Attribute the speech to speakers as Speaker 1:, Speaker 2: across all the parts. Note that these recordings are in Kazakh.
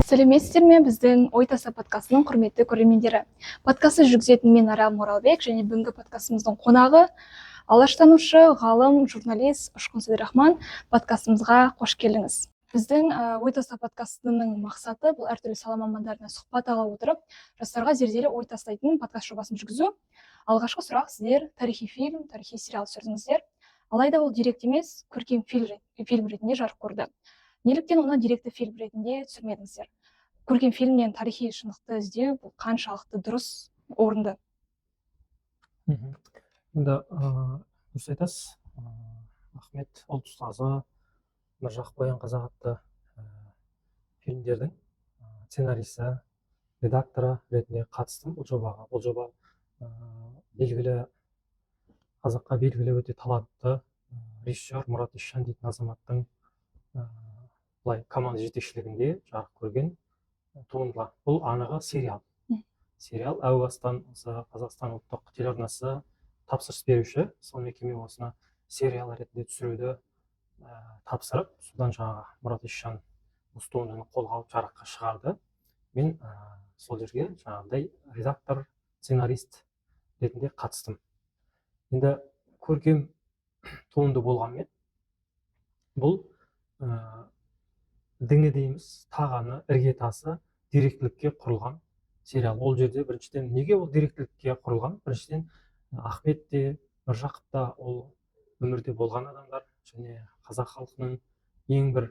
Speaker 1: сәлеметсіздер ме? Біздің ой таса подкастының құрметті көрермендері. Подкастты жүргізетін мен Арал Моралбек, және бүгінгі подкастымыздың қонағы алаштанушы, ғалым, журналист Ұшқын Сейдірахман. Подкастымызға қош келдіңіз. Біздің ой таса подкастының мақсаты бұл әртүрлі сала мамандарына сұхбат ала отырып, жастарға зерделі ой тастайтын подкаст жобасын жүргізу. Алғашқы сұрақ: сіздер тарихи фильм, тарихи сериал түсірдіңіздер, алайда ол деректі емес, көркем фильм ретінде жарық көрді. Неліктен оны деректі фильм ретінде түсірмедіңіздер? Көркем фильмнен тарихи шындықты іздеу бұл қаншалықты дұрыс, орынды?
Speaker 2: Енді дұрыс айтасыз. Ахмет ұлт ұстазы Міржақып Оян қазақ атты фильмдердің сценаристі, редакторы ретінде қатыстым бұл жобаға. Бұл жоба белгілі қазаққа белгілі өте талантты режиссер Мұрат Исжан дейтін азаматтың команда жетекшілігінде жарық көрген туындылар. Бұл анығы сериал. Сериал әу бастан Қазақстан ұлттық телеарнасы тапсырыс беруші, сол мекеме осыны сериал ретінде түсіруді тапсырып, содан жаңағы Мұрат Исжан осы туындыны қолға алып жарыққа шығарды. Мен сол жерге жаңағыдай редактор, сценарист ретінде қатыстым. Енді көркем туынды болғанмен, бұл діңі дейміз, тағаны, іргетасы деректілікке құрылған сериал. Ол жерде біріншіден неге ол деректілікке құрылған? Біріншіден Ахмет те, Міржақып та ол өмірде болған адамдар, және қазақ халқының ең бір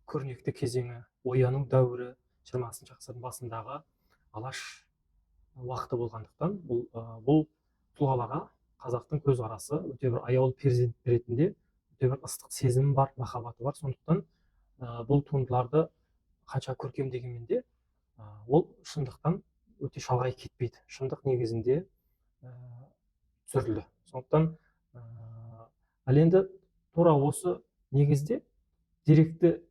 Speaker 2: көрнекті кезеңі, ояну дәуірі 20-шы ғасырдың басындағы алаш уақыты болғандықтан, бұл тұлғаларға қазақтың көзқарасы өте бір аяулы перзент ретінде өте бір ыстық сезім бар, махаббаты бар. Сондықтан бұл туындыларды қанша көркем дегенмен де ол шындықтан өте шалғай кетпейді. Шындық негізінде түсірілді. Сондықтан ал енді тура осы негізде деректі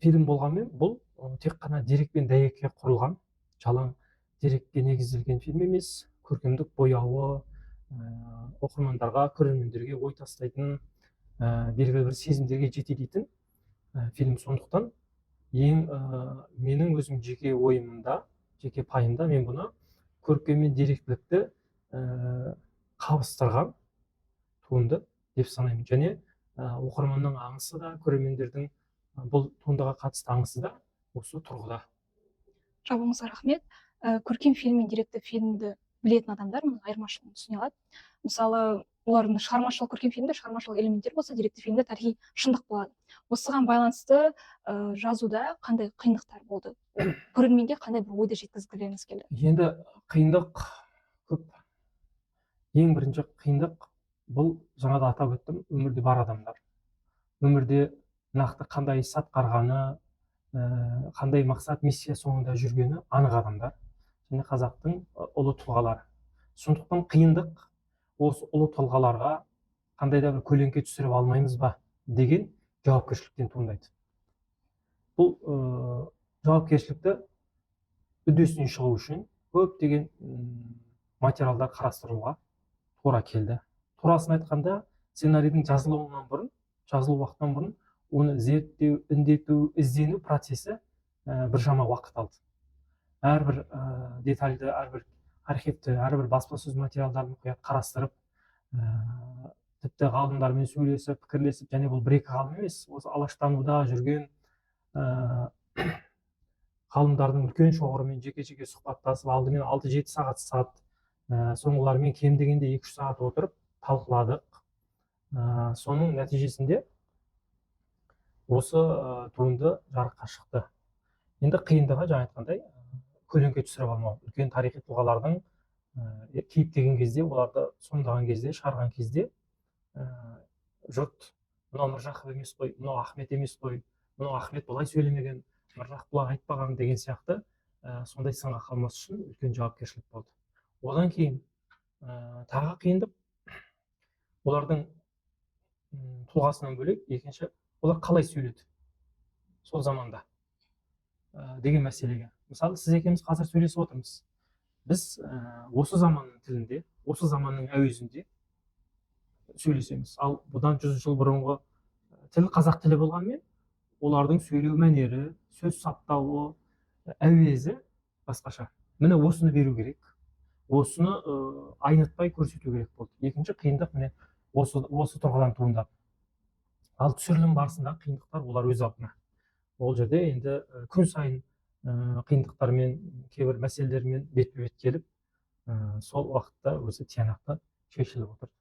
Speaker 2: фильм болғанмен, бұл тек қана дерек пен дәйекке құрылған, жалаң дерекке негізделген фильм емес, көркемдік бояуы, оқырмандарға, көрермендерге ой тастайтын, белгілі бір сезімдерге жетелейтін фильм. Сондықтан менің өзім жеке ойымда, жеке пайымда, мен бұны көркем мен деректілікті қабыстырған туынды деп санаймын. Және оқырманның аңысы да, көрермендердің бұл туындыға қатысты аңысы да осы тұрғыда.
Speaker 1: Жауабыңызға рахмет. Көркем фильм мен деректі фильмді білетін адамдар мұның айырмашылығын түсіне алады. Мысалы, олардың шығармашылық, көркем фильмде шығармашылық элементтер болса, деректі фильмде тарихи шындық болады. Осыған байланысты жазуда қандай қиындықтар болды? Көрерменге қандай бір ойды жеткізгілеріңіз келді?
Speaker 2: Енді қиындық көп. Ең бірінші қиындық бұл, жаңа да атап өттім, өмірде бар адамдар. Өмірде нақты қандай іс атқарғаны, қандай мақсат, миссия соңында жүргені анық адамдар, және қазақтың ұлы тұлғалары. Сондықтан қиындық осы ұлы тұлғаларға қандай да бір көлеңке түсіріп алмаймыз ба деген жауапкершіліктен туындайды. Бұл жауапкершілікті үдесінен шығу үшін көптеген материалдар қарастыруға тура келді. Турасын айтқанда, сценарийдің жазылу уақытынан бұрын оны зерттеу, індету, іздену процесі біршама уақыт алды. Әрбір детальді, әрбір архивті, әрбір баспасөз материалдарын мұқият қарастырып, тіпті ғалымдармен сөйлесіп, пікірлесіп, және бұл бір-екі ғалым емес, осы алаштануда жүрген ғалымдардың үлкен шоғырымен жеке-жеке сұхбаттасып, алдымен 6-7 сағат, соңғылармен кем дегенде 2-3 сағат отырып талқыладық. Соның нәтижесінде осы туынды жарыққа шықты. Енді қиындығы, жаңа айтқандай, көлеңке түсіріп алмау. Үлкен тарихи тұлғалардың кейіптеген кезде, оларды сомдаған кезде, шығарған кезде жұрт мынау Міржақып емес қой, мынау Ахмет емес қой, мынау Ахмет бұлай сөйлемеген, Міржақып бұлай айтпаған деген сияқты сондай сынға қалмас үшін үлкен жауапкершілік болды. Одан кейін тағы қиындық, олардың тұлғасынан бөлек, екінші, олар қалай сөйледі сол заманда деген мәселеге. Мысалы, сіз екеуміз қазір сөйлесіп отырмыз. Біз осы заманның тілінде, осы заманның әуезінде сөйлесеміз. Ал бұдан 100 жыл бұрынғы тіл қазақ тілі болғанмен, олардың сөйлеу мәнері, сөз саптауы, әуезі басқаша. Міне осыны беру керек. Осыны айнытпай көрсету керек болды. Екінші қиындық міне осы тұрғыдан туындады. Ал түсірілім барысындағы қиындықтар олар өз алдына. Ол жерде енді күн сайын қиындықтармен, кейбір мәселелермен бетпе-бет келіп, сол уақытта өзі тиянақты шешіліп отыр.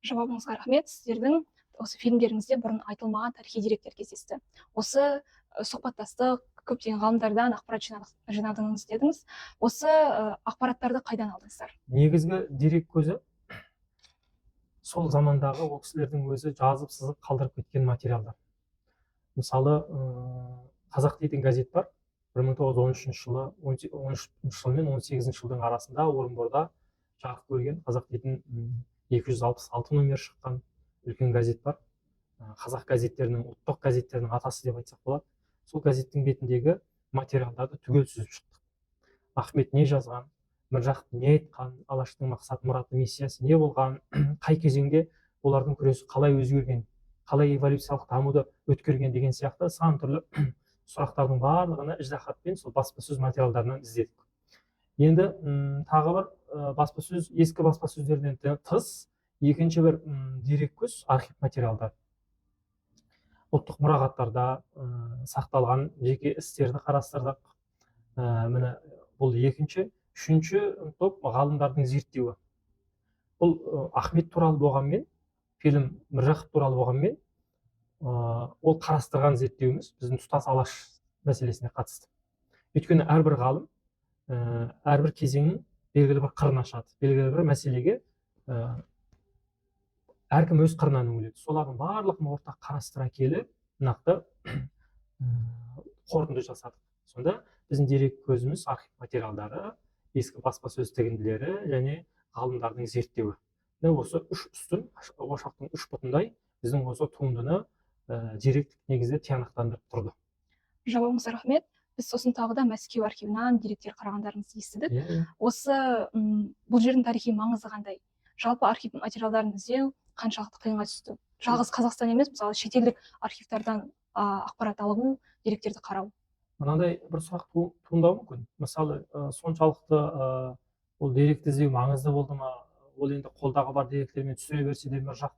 Speaker 1: Жауабыңызға рахмет. Сіздердің осы фильмдеріңізде бұрын айтылмаған тарихи деректер кездесті. Осы сұхбаттастық, көптеген ғалымдардан ақпарат жинадыңыз дедіңіз. Осы ақпараттарды қайдан алдыңыздар?
Speaker 2: Негізгі дерек көзі сол замандағы ол кісілердің өзі жазып сызып қалдырып кеткен материалдар. Мысалы, Қазақ дейтін газет бар. 1913 жылы, 13 жыл мен 18 жылдың арасында Орынборда жарық көрген Қазақ дейтін 266 номер шыққан үлкен газет бар. Қазақ газеттерінің, ұлттық газеттерінің атасы деп айтсақ болады. Сол газеттің бетіндегі материалдарды түгел сүзіп шықтық. Ахмет не жазған, Міржақып не айтқан, Алаштың мақсат мұраты миссиясы не болған, қай кезеңде олардың күресі қалай өзгерген, қалай эволюциялық дамуды өткерген деген сияқты сан түрлі сұрақтардың барлығына іждахатпен сол баспасөз материалдарынан іздедік. Енді тағы бір баспасөз, ескі баспасөздерден тыс екінші бір дерек көз архив материалдар. Ұлттық мұрағаттарда сақталған жеке істерді қарастырдық. Міне бұл екінші. Үшінші топ ғалымдардың зерттеуі. Бұл Ахмет туралы болғанмен, фильм Міржақып туралы болғанмен, ол қарастырған зерттеуіміз біздің тұтас алаш мәселесіне қатысты. Өйткені әрбір ғалым әрбір кезеңнің белгілі бір қырын ашады, белгілі бір мәселеге әркім өз қырынан үңіледі. Солардың барлығын ортақ қарастыра келіп, нақты қорытынды жасадық. Сонда біздің дерек көзіміз архив материалдары, ескі баспасөз тігінділері және ғалымдардың зерттеуі. Осы үш үстін, ошақтың үш бұтындай біздің осы туындыны деректік негізде тиянақтандырып тұрды.
Speaker 1: Жауабыңызға рахмет. Біз сосын тағы да Мәскеу архивынан деректер қарағандарыңызды естідік. Осы бұл жердің тарихи маңызы қандай? Жалпы архив материалдарын іздеу қаншалықты қиынға түсті? Жалғыз Қазақстан емес, мысалы шетелдік архивтардан ақпарат алу, деректерді қарау.
Speaker 2: Мынандай бір сұрақ туындауы мүмкін. Мысалы, соншалықты ол деректі іздеу маңызды болды ма? Ол енді қолдағы бар деректермен түсіре берсе де Міржақып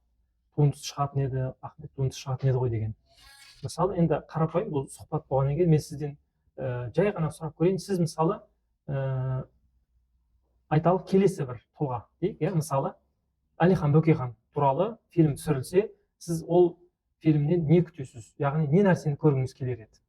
Speaker 2: туындысы шығатын еді, Ахмет туындысы шығатын еді ғой деген. Мысалы, енді қарапайым бұл сұхбат болғаннан кейін мен сізден жай ғана сұрап көрейін. Сіз мысалы айталық келесі бір тұлға дейік, мысалы Әлихан Бөкейхан туралы фильм түсірілсе, сіз ол фильмнен не күтесіз? Яғни не нәрсені көргіңіз келер еді?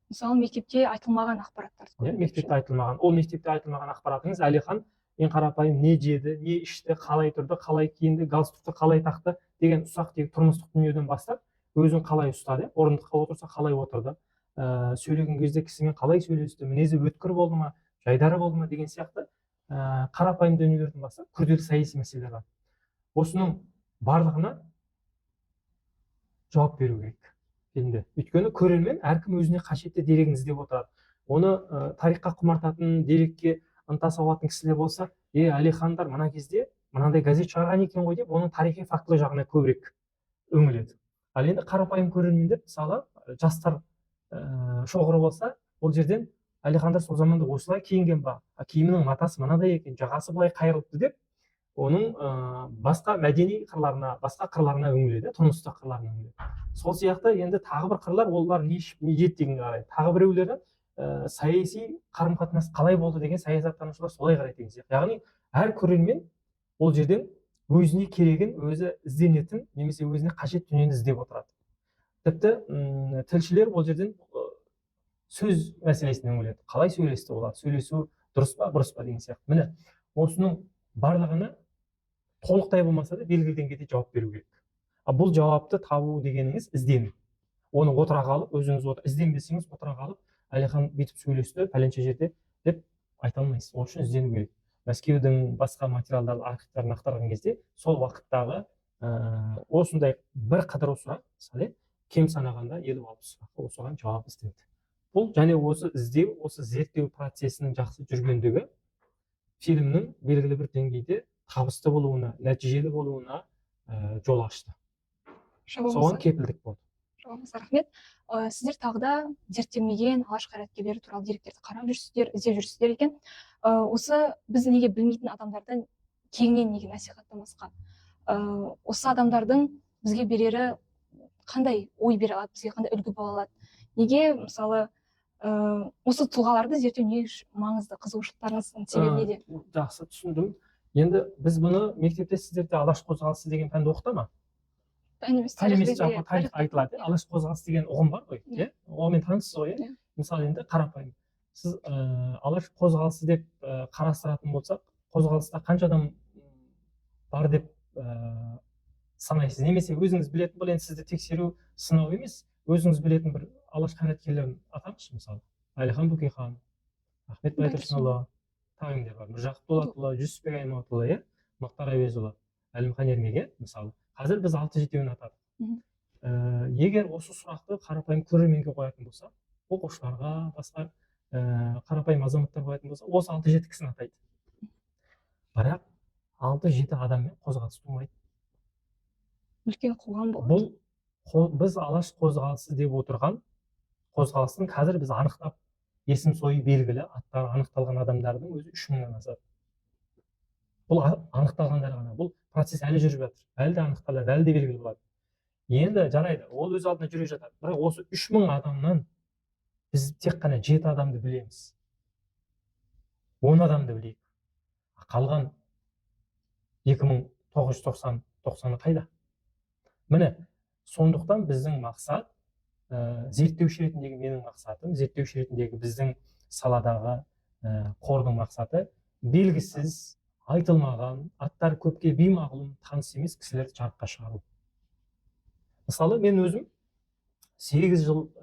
Speaker 1: Мысалы, мектепте айтылмаған ақпараттар.
Speaker 2: Мектепте айтылмаған. Ол мектепте айтылмаған ақпаратыңыз Әлихан ең қарапайым не жеді, не ішті, қалай тұрды, қалай киінді, галстукты қалай тақты деген ұсақ тегі тұрмыстық дүниеден бастап, өзін қалай ұстады, орындыққа отырса қалай отырды, сөйлеген кезде кісімен қалай сөйлесті, мінезі өткір болды ма, жайдары болды ма деген сияқты қарапайым дүниелерден бастап күрделі саяси мәселелер бар. Осының барлығына жауап беру керек фильмде. Өйткені көрермен әркім өзіне қажетті дерегін іздеп отырады. Оны тарихқа құмартатын, дерекке ынтасы болатын кісілер болса, Әлихандар мына кезде мынандай газет шығарған екен ғой деп, оның тарихи фактылы жағына көбірек үңіледі. Ал енді қарапайым көрермендер, мысалы, жастар шоғыры болса, ол жерден Әлихандар сол заманда осылай киінген ба, киімінің матасы мынадай екен, жағасы былай қайырылыпты деп, оның басқа мәдени қырларына, басқа қырларына үңіледі, тұрмыстық қырларына үңіледі. Сол сияқты енді тағы бір қырлар, олар не ішіп, не жеді дегенге қарайды. Тағы біреулері саяси қарым-қатынас қалай болды деген саясаттанушылар солай қарайды деген сияқты. Яғни әр көрермен ол жерден өзіне керегін, өзі ізденетін, немесе өзіне қажет дүниені іздеп отырады. Тіпті тілшілер ол жерден сөз мәселесіне үңіледі. Қалай сөйлесті олар? Сөйлесу дұрыс па, бұрыс па деген сияқты. Міне, осының барлығына толықтай болмаса да белгілі деңгейде жауап беру керек. Бұл жауапты табу дегеніңіз іздену. Оны отыра қалып, өзіңіз ізденбесеңіз отыра қалып, Әлихан бүйтіп сөйлесті пәленше жерде деп айта алмайсыз. Ол үшін іздену керек. Мәскеудің басқа материалдарды, архивтарын ақтарған кезде сол уақыттағы осындай бір қыдыру сұрақ, мысалы, кем санағанда 50-60 сұраққа осыған жауап іздеді. Бұл және осы іздеу, осы зерттеу процесінің жақсы жүргендігі фильмнің белгілі бір деңгейде табысты болуына, нәтижелі болуына жол ашты. Соған кепілдік болды.
Speaker 1: Жауабыңызға рахмет. Сіздер тағы да зерттелмеген алаш қайраткерлері туралы деректерді қарап жүрсіздер, іздеп жүрсіздер екен. Осы біз неге білмейтін адамдарды кеңінен неге насихаттамасқа? Осы адамдардың бізге берері қандай ой бере алады, бізге қандай үлгі бола алады? Неге мысалы осы тұлғаларды зерттеу не үшін маңызды, қызығушылықтарыңыздың себебі неде?
Speaker 2: Жақсы түсіндім. Енді біз бұны мектепте сіздерде алаш қозғалысы деген пәнді оқыта ма?
Speaker 1: Пән емес,
Speaker 2: Пән емес,
Speaker 1: тарих
Speaker 2: жалпы тарих айтылады. Алаш қозғалысы деген ұғым бар ғой, иә? Онымен танысыз ғой, иә? Мысалы енді қарапайым. Сіз алаш қозғалысы деп қарастыратын болсақ, қозғалыста қанша адам бар деп санайсыз, немесе өзіңіз білетін, бұл енді сізді тексеру сынау емес, өзіңіз білетін бір алаш қайраткерлерін атаңызшы, мысалы Әлихан Бөкейхан, Ахмет Байтұрсынұлы, тағы кімдер бар, Міржақып Дулатұлы, Жүсіпбек Аймауытұлы, иә, Мұхтар Әуезұлы, Әлімхан Ермек, мысалы қазір біз 6-7-еуін атадық. Егер осы сұрақты қарапайым көрерменге қоятын болса, оқушыларға, басқа қарапайым азаматтар қоятын болса, осы 6-7 кісіні атайды. Бірақ 6-7 адаммен қозғалыс тумайды.
Speaker 1: Үлкен қоғам болады.
Speaker 2: Бұл біз алаш қозғалысы деп отырған қозғалыстың қазір біз анықтап, есім сойы белгілі, аттары анықталған адамдардың өзі 3000-нан асады. Бұл анықталғандар ғана. Бұл процесс әлі жүріп жатыр. Әлі де анықталады, әлі де белгілі болады. Енді жарайды, ол өз алдына жүре жатады. Бірақ осы 3000 адамнан біз тек қана 7 адамды білеміз. 10 адамды білейік. Қалған 2990-90-ы қайда? Міне, сондықтан біздің мақсат, зерттеуші ретіндегі менің мақсатым, зерттеуші ретіндегі біздің саладағы қордың мақсаты белгісіз, айтылмаған, аттары көпке беймағлұм, таныс емес кісілерді жарыққа шығару. Мысалы, мен өзім 8 жыл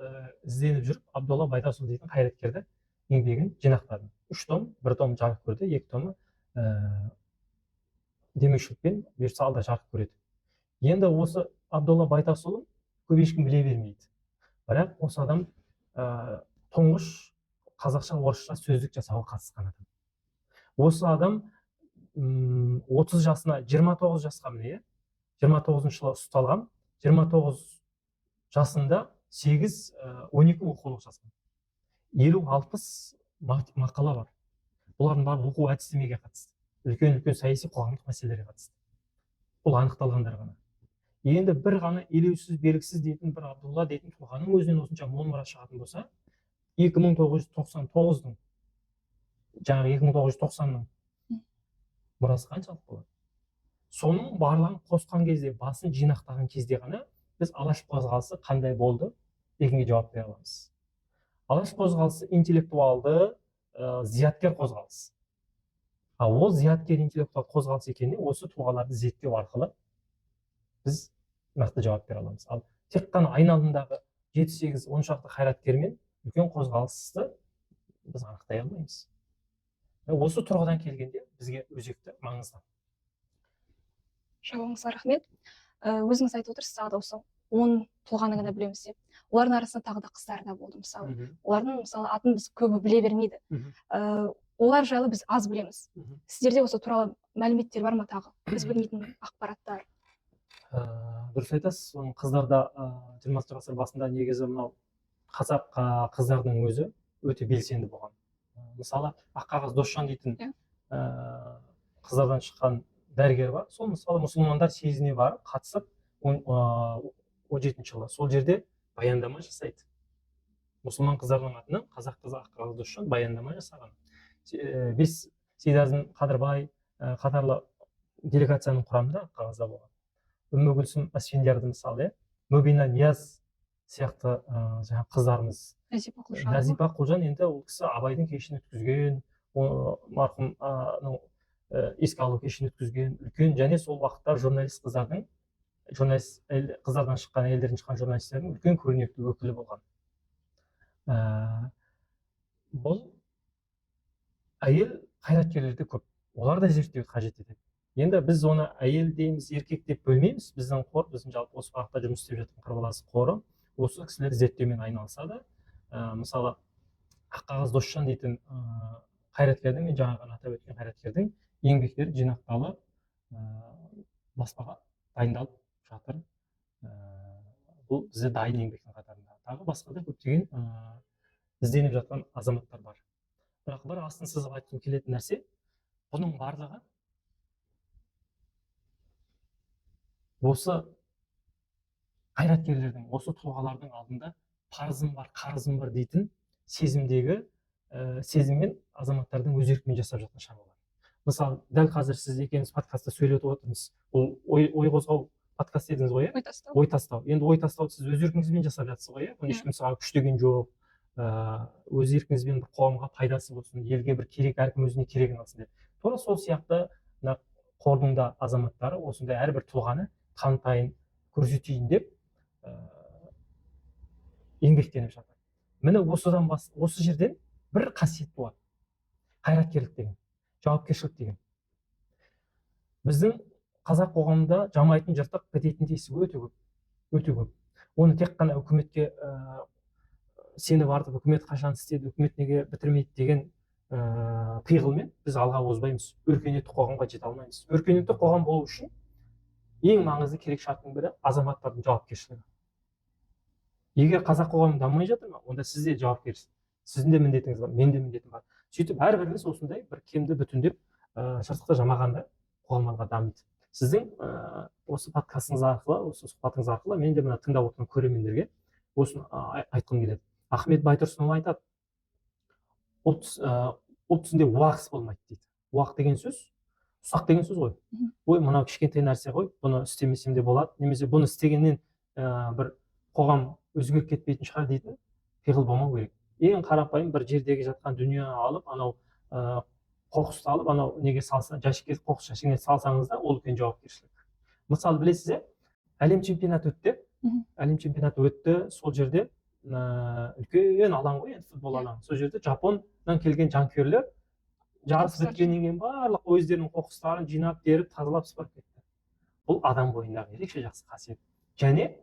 Speaker 2: ізденіп жүріп, Абдолла Байтасұлы дейтін қайраткерді еңбегін жинақтадым. 3 том, 1 том жарық көрді, 2 томы демеушілікпен бұйыртса алда жарық көреді. Енді осы Абдолла Байтасұлын көп ешкім біле бермейді. Бірақ осы адам тұңғыш қазақша, орысша сөздік жасауға қатысқан адам. Осы адам 30 жасына, 29 жасқа міне, 29 жылы ұсталған, 29 жасында 8-12 оқулық жазған. 50-60 мақала бар. Бұлардың барлығы оқу әдістемеге қатысты. Үлкен-үлкен саяси қоғамдық мәселелерге қатысты. Бұл анықталғандар ғана. Енді бір ғана елеусіз, белгісіз дейтін бір Абдулла дейтін тұлғаның өзінен осынша мол мұра шығатын болса, 2999-ның, жаңағы 2990-ның мұрасы қаншалық болады? Соның барлығын қосқан кезде, басын жинақтаған кезде ғана біз алаш қозғалысы қандай болды дегенге жауап бере аламыз. Алаш қозғалысы интеллектуалды, зияткер қозғалыс. Ол зияткер интеллектуал қозғалыс екеніне осы тұлғаларды зерттеу арқылы біз нақты жауап бере аламыз. Ал тек қана айналымдағы 7-8-10 шақты қайраткермен үлкен қозғалысты біз анықтай алмаймыз. Осы тұрғыдан келгенде бізге өзекті, маңызды.
Speaker 1: Жауабыңызға рахмет. Өзіңіз айтып отырсыз, тағы да осы 10 тұлғаны ғана білеміз деп. Олардың арасында тағы да қыздар да болды, мысалы. Олардың мысалы атын біз көбі біле бермейді. Олар жайлы біз аз білеміз. Сіздерде осы туралы мәліметтер бар ма тағы? Біз білмейтін ақпараттар.
Speaker 2: Дұрыс айтасыз, оның қыздарда 20 ғасыр басында негізі мынау қазақ қыздардың өзі өте белсенді болған. Мысалы, Аққағаз Досжан дейтін қыздардан шыққан дәрігер бар. Сол мысалы мұсылмандар съезіне барып қатысып 17 жылы сол жерде баяндама жасайды. Мұсылман қыздардың атынан қазақ қызы Аққағаз Досжан баяндама жасаған. Сейдазым Қадырбай қатарлы делегацияның құрамында Аққағазда болған. Үмбігүлсім Асфендиярды мысалы, Мүбина Нияз сияқты қыздарымыз. Назипа Құлжан енді ол кісі Абайдың кешін өткізген, марқұм еске алу кешін өткізген, үлкен, және сол уақытта журналист қыздардан шыққан, елдерден шыққан журналистердің үлкен көрнекті өкілі болған. Бұл әйел қайраткерлерде көп, олар да зерттеуді қажет етеді. Енді біз оны әйел дейміз, еркек деп бөлмейміз. Біздің қор, біздің жалпы осы бағытта жұмыс істеп жатқан Қарбалас қоры осы кісілер зерттеумен айналысады. Мысалы, Аққағаз Досжан дейтін қайраткердің, мен жаңа ғана атап өткен қайраткердің еңбектері жинақталып, баспаға дайындалып жатыр. бұл бізде дайын еңбектің қатарында. Тағы басқа да көптеген ізденіп жатқан азаматтар бар. Бірақ бір астын сызып айтқым келетін нәрсе, бұның барлығы осы қайраткерлердің, осы тұлғалардың алдында парызым бар, қарызым бар дейтін сезімдегі сезіммен азаматтардың өз еркімен жасап жатқан шаруалар. Мысалы, дәл қазір сіз екеуміз подкастта сөйлеп отырмыз. Ол ой қозғау подкаст дедіңіз ғой, иә? Ой тастау. Енді ой тастауды сіз өз еркіңізбен жасап жатсыз ғой, иә? Оны ешкім саған күштеген жоқ. Өз еркіңізбен бір қоғамға пайдасы болсын, елге бір керек, әркім өзіне керегін алсын деп. Тура сол сияқты мына қордың да азаматтары осындай әрбір тұлғаны танытайын, көрсетейін деп еңбектеніп жатыр. Міне осы жерден бір қасиет болады. Қайраткерлік деген, жауапкершілік деген. Біздің қазақ қоғамында жамайтын жыртық бітетін тесігі өте көп. Оны тек қана үкіметке сеніп артып, үкімет қашан істеді, үкімет неге бітірмейді деген пиғылмен біз алға озбаймыз, өркениетті қоғамға жете алмаймыз. Өркениетті қоғам болу үшін ең маңызды керек шарттың бірі азаматтардың жауапкершілігі. Егер қазақ қоғамы дамымай жатыр ма, онда сіз де жауапкерсіз. Сіздің де міндетіңіз бар, менде міндетім бар. Сөйтіп әрбіріміз осындай бір кемді бүтіндеп жыртықты жамағанда қоғамға дамиды. Сіздің осы подкастыңыз арқылы, осы сұхбатыңыз арқылы мен де мына тыңдап отырған көрермендерге осыны айтқым келеді. Ахмет Байтұрсынұлы айтады, ұлт түсінде уақыс болмайды дейді. Уақ деген сөз, ұсақ деген сөз ғой. Ой, мынау кішкентай нәрсе ғой, бұны істемесем де болады, немесе бұны істегеннен бір қоғам өзгеріп кетпейтін шығар дейтін пиғыл болмау керек. Ең қарапайым бір жердегі жатқан дүние алып, анау қоқысты алып, анау неге салса, жәшікке қоқыс жәшігіне салсаңыз да ол үлкен жауапкершілік. Мысалы, білесіз, әлем чемпионаты өтті. Әлем чемпионаты өтті, сол жерде үлкен алаң ғой, енді футбол алаңы. Сол жерде Жапоннан келген жанкүйерлер жарыс біткеннен кейін барлық өздерінің қоқыстарын жинап беріп, тазалап сыпырып кетті. Бұл адам бойындағы ерекше жақсы қасиет. Және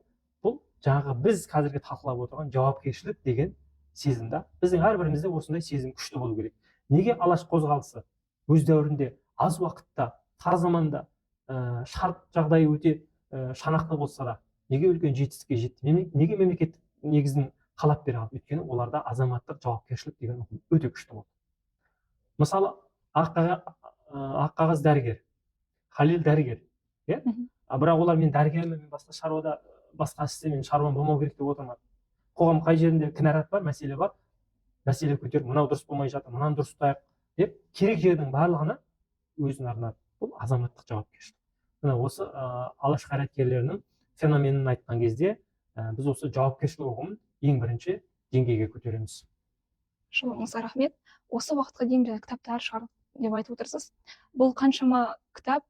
Speaker 2: бұл жаңағы біз қазіргі талқылап отырған жауапкершілік деген сезімді. Біздің әрбірімізде осындай сезім күшті болу керек. Неге Алаш қозғалысы өз дәуірінде аз уақытта, тар заманда шарт жағдайы өте шанақты болса да, неге үлкен жетістікке жетті? Неге мемлекеттік негізін қалап бере алды? Өйткені оларда азаматтық жауапкершілік деген ұғым өте күшті болды. Мысалы, Аққағаз дәрігер, Халел дәрігер, иә? Бірақ олар мен дәрігермін, мен басқа шаруада, басқа істе, мен шаруам болмау керек деп отырмады. Қоғам қай жерінде кінәрат бар, мәселе бар, мәселе көтеріп, мынау дұрыс болмай жатыр, мынаны дұрыстайық деп, керек жердің барлығына өзін арнады. Бұл азаматтық жауапкершілік. Мына осы алаш қайраткерлерінің феноменін айтқан кезде біз осы жауапкершілік ұғымын ең бірінші деңгейге көтереміз.
Speaker 1: Шыныңызға рахмет. Осы уақытқа дейін кітаптар шығардық деп айтып отырсыз. Бұл қаншама кітап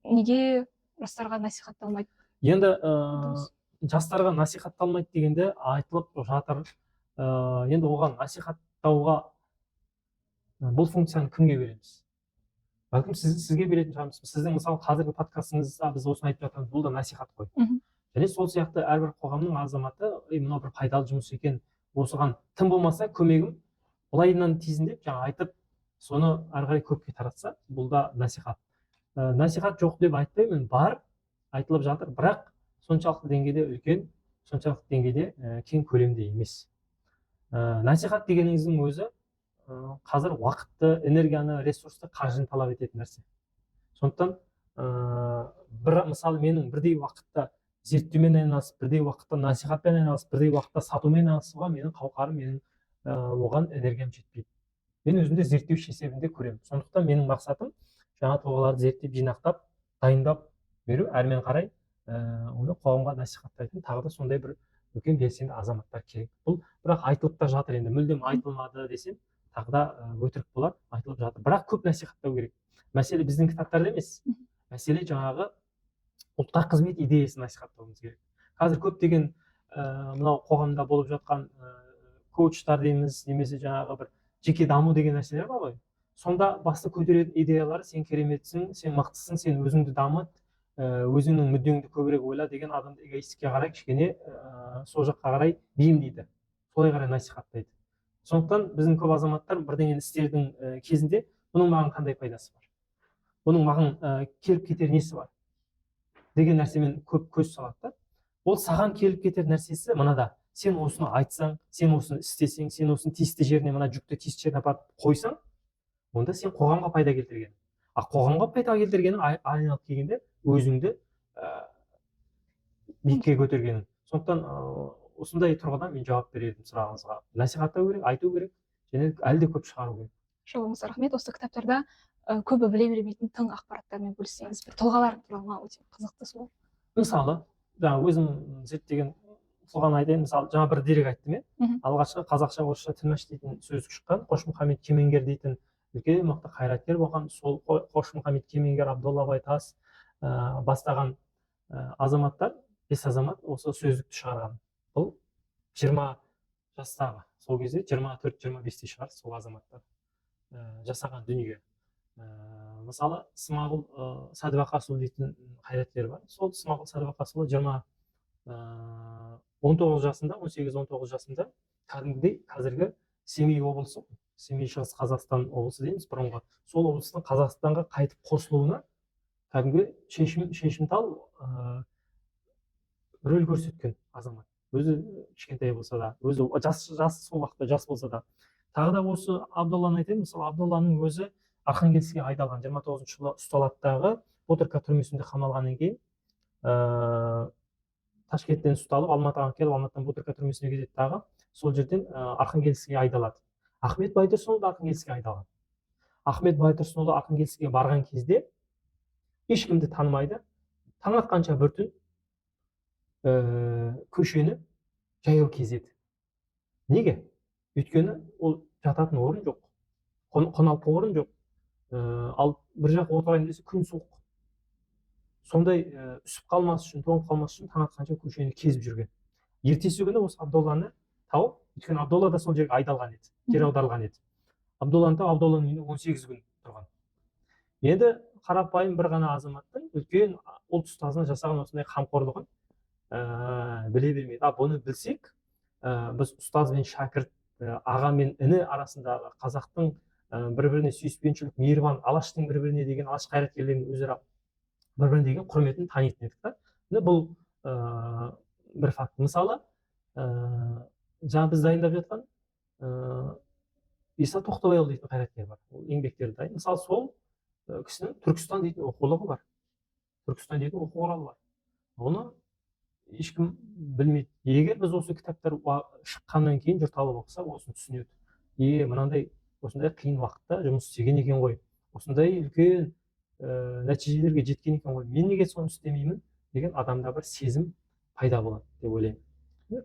Speaker 1: неге жастарға насихатталмайды?
Speaker 2: Енді жастарға насихатталмайды дегенде айтылып жатыр. Енді оған насихаттауға бұл функцияны кімге береміз? Бәлкім сізге беретін шығармыз. Сіздің мысалы қазіргі подкастыңызда біз осыны айтып жатырмыз, бұл да насихат қой. Және сол сияқты әрбір қоғамның азаматы, мынау бір пайдалы жұмыс екен, осыған тым болмаса көмегім былайынан тизін деп жаңа айтып, соны ары қарай көпке таратса, бұл да насихат. Насихат жоқ деп айтпаймын, бар, айтылып жатыр, бірақ соншалықты деңгейде үлкен, соншалықты деңгейде кең көлемде емес. Насихат дегеніңіздің өзі қазір уақытты, энергияны, ресурсты, қаржыны талап ететін нәрсе. Сондықтан бір мысалы менің бірдей уақытта зерттеумен айналысып, бірдей уақытта насихатпен айналысып, бірдей уақытта сатумен айналысуға менің қауқарым, менің оған энергиям жетпейді. Мен өзімді зерттеуші есебінде көремін. Сондықтан менің мақсатым жаңа тұлғаларды зерттеп, жинақтап, дайындап беру, әрмен қарай оны қоғамға насихаттайтын тағы да сондай бір үлкен белсенді азаматтар керек. Бұл бірақ айтылып та жатыр, енді мүлдем айтылмады десем, тағы да өтірік болар, айтылып жатыр. Бірақ көп насихаттау керек. Мәселе біздің кітаптарда емес. Мәселе жаңағы ұлтқа қызмет идеясын насихаттауымыз керек. Қазір көптеген мынау қоғамда болып жатқан коучтар дейміз, немесе жаңағы бір жеке даму деген нәрселер бар ғой. Сонда басты көтеретін идеялары сен кереметсің, сен мықтысың, сен өзіңді дамыт, өзіңнің мүддеңді көбірек ойла деген адамды эгоистікке қарай кішкене сол жаққа қарай бейімдейді. Солай қарай насихаттайды. Сондықтан біздің көп азаматтар бірдеңені істердің кезінде бұның маған қандай пайдасы бар? Бұның маған келіп кетер несі бар? Деген нәрсемен көп көз салады. ол саған келіп кетер нәрсесі мынада: сен осыны айтсаң, сен осыны істесең, сен осыны тиісті жеріне, мына жүкті тиісті жеріне апарып қойсаң, онда сен қоғамға пайда келтірген. А қоғамға пайда келтіргенің айналып келгенде өзіңді биікке көтергенің. Сондықтан осындай тұрғыдан мен жауап берер едім сұрағыңызға. Насихаттау керек, айту керек, және әлде көп шығару керек.
Speaker 1: Жолыңызға рахмет. Осы кітаптарда көбі біле бермейтін тың ақпараттармен бөліссеңіз, бір тұлғалар туралы маған өте қызықты сол.
Speaker 2: Мысалы, жаңа өзім зерттеген тұлғаны айтайын. Мысалы, жаңа бір дерек айттым, алғашқы қазақша орысша тілмаш дейтін сөздік шыққан, Қошмұхаммед Кемеңгер дейтін үлкен мықты қайраткер болған. Сол Қошмұхаммед Кемеңгер, Абдолла Байтас бастаған азаматтар, 5 азамат осы сөздікті шығарған. Бұл 20 жастағы, сол кезде 24-25-те шығар сол азаматтар жасаған дүние. Мысалы, Смағұл Сәдуақасұлы дейтін қайраткер бар. Сол Смағұл Сәдуақасұлы 19 жасында, 18-19 жасында кәдімгідей қазіргі Семей облысы, Семей шығыс Қазақстан облысы дейміз бұрынғы, сол облыстың Қазақстанға қайтып қосылуына кәдімгі шешімтал рөл көрсеткен азамат. Өзі кішкентай болса да, өзі жас сол уақытта жас болса да. Тағы да осы Абдолланы айтайын. Мысалы, Абдолланың өзі Архангельскіге айдалған, 29 жылы ұсталаттағы Боторка түрмесінде қамалғаннан кейін Ташкенттен ұсталып, Алматыға келіп, Алматыдан Боторка түрмесіне кетеді, дағы сол жерден Архангельскіге айдалады. Ахмет Байтұрсынұлы да Архангельскіге айдалған. Ахмет Байтұрсынұлы Архангельскіге барған кезде ешкімді танымайды. Таң атқанша бір түн көшені жаяу кезеді. Неге? Өйткені ол жататын орын жоқ, қоналқы орын жоқ. Ал бір жақ отырайын десе күн суық. Сондай үсіп қалмас үшін, тоңып қалмас үшін таң атқанша көшені кезіп жүрген. Ертесі күні осы Абдолланы тауып, өйткені Абдолла да сол жерге айдалған еді, жер аударылған еді. Абдолланы тауып, Абдолланың үйінде 18 күн тұрған. Енді қарапайым бір ғана азаматтың үлкен ұлт ұстазына жасаған осындай қамқорлығын біле бермейді. Бұны білсек, біз ұстаз бен шәкірт, аға мен іні арасындағы қазақтың бір-біріне сүйіспеншілік, мейірбан, алаштың бір-біріне деген, алаш қайраткерлерінің өзара бір-біріне деген құрметін танитын едік. Бұл бір факт. Мысалы, жаңа біз дайындап жатқан Иса Тоқтабайұлы дейтін қайраткер бар. Ол еңбектерді дайын. Мысалы, сол кісінің Түркістан дейтін оқулығы бар. Түркістан дейтін оқу құралы бар. Оны ешкім білмейді. Егер біз осы кітаптар шыққаннан кейін жұрт алып оқыса, осыны түсінеді. Мынандай осындай қиын уақытта жұмыс істеген екен ғой, осындай үлкен нәтижелерге жеткен екен ғой, мен неге соны істемеймін деген адамда бір сезім пайда болады деп ойлаймын.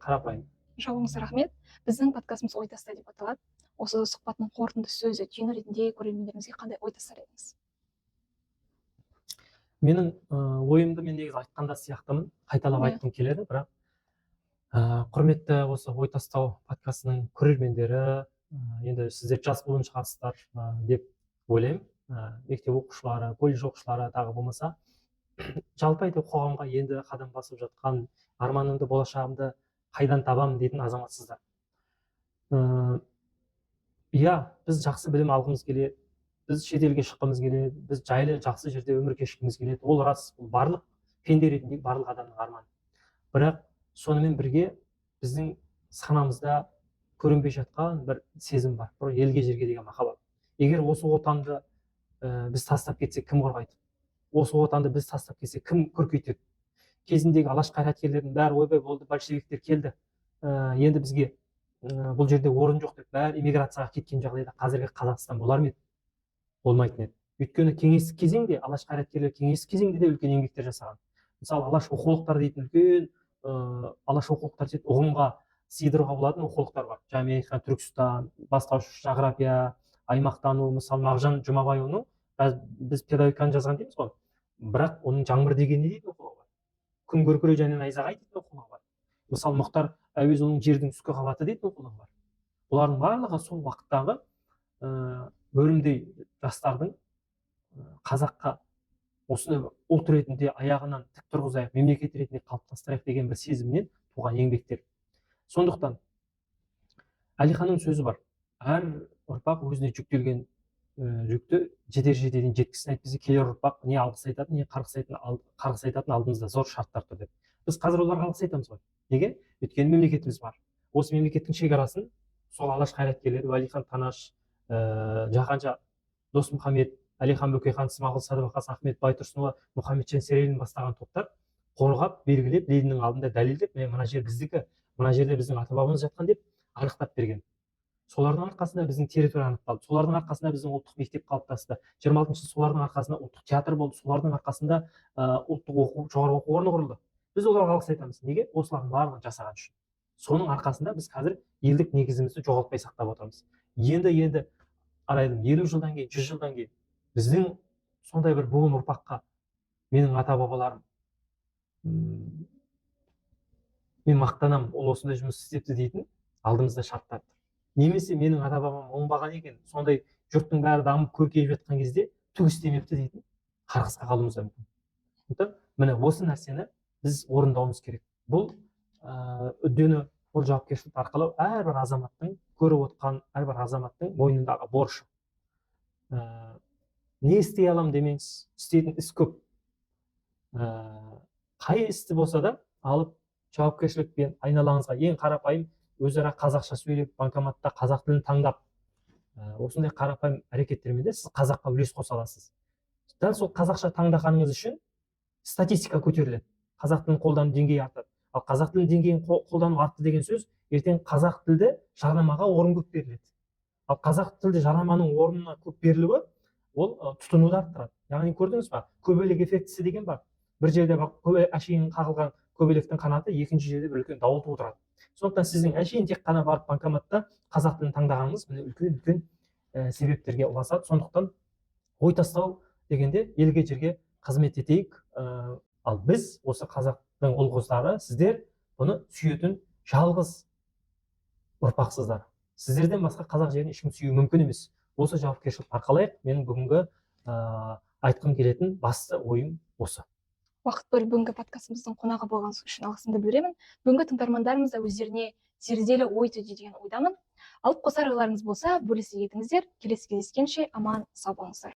Speaker 2: Қарапайым.
Speaker 1: Жауыңызға рахмет. Біздің подкастымыз ой таста деп аталады. Осы сұхбаттың қорытынды сөзі, түйін ретінде көрермендерімізге қандай ой тастар едіңіз?
Speaker 2: Менің ойымды мен негізі айтқанда сияқтымын, қайталап айтқым келеді, бірақ құрметті осы ой тастау подкастының көрермендері, енді сіздер жас буын шығарсыздар деп ойлаймын. Мектеп оқушылары, колледж оқушылары тағы болмаса, жалпы айтып қоғамға енді қадам басып жатқан, арманымды, болашағымды қайдан табамын дейтін азаматсыздар. Біз жақсы білім алғымыз келеді, біз шетелге шыққымыз келеді, біз жайлы жақсы жерде өмір кешкіміз келеді. Ол рас, бұл барлық пенде ретіндегі барлық адамның арманы. Бірақ сонымен бірге біздің санамызда көрінбей жатқан бір сезім бар, бір елге жерге деген махаббат. Егер осы отанды біз тастап кетсек, кім қорғайды? Осы отанды біз тастап кетсек, кім көркейтеді? Кезіндегі алаш қайраткерлердің бәрі ойбай болды, большевиктер келді, енді бізге бұл жерде орын жоқ деп бәрі эмиграцияға кеткен жағдайда қазіргі Қазақстан болар ма еді? Болмайтын еді. Өйткені кеңестік кезеңде алаш қайраткерлері кеңестік кезеңде де үлкен еңбектер жасаған. Мысалы, алаш оқулықтары дейтін үлкен алаш оқулықтар дейтін ұғымға сыйдыруға болатын оқулықтар бар. Жамиға Түркістан, бастауыш жағрапия, аймақтану, мысалы Мағжан Жұмабайұлының біз педагогиканы жазған дейміз ғой. Бірақ оның жаңбыр деген не дейтін оқулығы бар. Күн көркірей және найзағай дейтін оқулығы бар. Мысалы Мұхтар Әуезұлының жердің үскі қабаты дейтін оқулығы бар. Бұлардың барлығы сол уақыттағы өрімдей жастардың қазаққа осыны ұлт ретінде аяғынан тік тұрғызайық, мемлекет ретінде қалыптастырайық деген бір сезімнен туған еңбектер. Сондықтан Әлиханның сөзі бар: әр ұрпақ өзіне жүктелген жүкті жетер-жетеден жеткізсін, әйтпесе келер ұрпақ не алғыс айтатын, не қарғыс айтатын алдымызда зор шарттар тұр деп. біз қазір оларға алғыс айтамыз ғой. Неге? Өйткені мемлекетіміз бар. Осы мемлекеттің шекарасын сол алаш қайраткерлері Уәлихан Танаш, Жаһанша Досмұхамед, Әлихан Бөкейхан, Смағұл Садуақас, Ахмет Байтұрсынұлы, Мұхамеджан Серелин бастаған топтар қорғап, белгілеп, Лениннің алдында дәлелдеп, мына жер біздікі, мына жерде біздің ата бабамыз жатқан деп анықтап берген. Солардың арқасында біздің территория анықталды. Солардың арқасында біздің ұлттық мектеп қалыптасты. 26-шы солардың арқасында ұлттық театр болды. Солардың арқасында ұлттық жоғары оқу орны құрылды. Біз оларға алғыс айтамыз. Неге? Осылардың барлығын жасаған үшін. Соның арқасында біз қазір елдік негізімізді жоғалтпай сақтап отырмыз. Енді арайдым 50 жылдан кейін, 100 жылдан кейін біздің сондай бір буын ұрпаққа менің ата бабаларым, мен мақтанамын, ол осындай жұмыс істепті дейтін алдымызда шарттар. Немесе менің ата бабам оңбаған екен, сондай жұрттың бәрі дамып көркейіп жатқан кезде түк істемепті дейтін қарғысқа қалуымыз мүмкін. Міне осы нәрсені біз орындауымыз керек. Бұл үддені, бұл жауапкершілік арқылы әрбір азаматтың көріп отқан әрбір азаматтың мойнындағы борышы. Не істей алам демеңіз, істейтін іс көп. Қай істі болса да алып жауапкершілікпен айналаңызға ең қарапайым өзара қазақша сөйлеп, банкоматта қазақ тілін таңдап, осындай қарапайым әрекеттермен де сіз қазаққа үлес қоса аласыз. Дәл сол қазақша таңдағаныңыз үшін статистика көтеріледі. Қазақ тілін қолдану деңгейі артады. Ал қазақ тілін деңгейін қолдану артты деген сөз, ертең қазақ тілді жарнамаға орын көп беріледі. Ал қазақ тілді жарнаманың орнына көп берілуі ол тұтынуды арттырады. Яғни көрдіңіз ба? Көбелек эффектісі деген бар. Бір жерде әшейін қағылған көбелектің қанаты екінші жерде бір үлкен дауыл тудырады. Сондықтан сіздің әшейін тек қана барып банкоматта қазақ тілін таңдағаныңыз міне үлкен себептерге ұласады. Сондықтан ой тастау дегенде елге жерге қызмет етейік. Ал біз осы қазақтың ұл-қыздары, сіздер бұны сүйетін жалғыз ұрпақсыздар. Сіздерден басқа қазақ жерін ешкім сүюі мүмкін емес. Осы жауапкершілікті арқалайық. Менің бүгінгі айтқым келетін басты ойым осы.
Speaker 1: Уақыт бөліп бүгінгі подкастымыздың қонағы болғаныңыз үшін алғысымды білдіремін. Бүгінгі тыңдармандарымыз да өздеріне зерделі ой түйді деген ойдамын. Алып қосар ойларыңыз болса бөлісе кетіңіздер. Келесі кездескенше аман сау болыңыздар.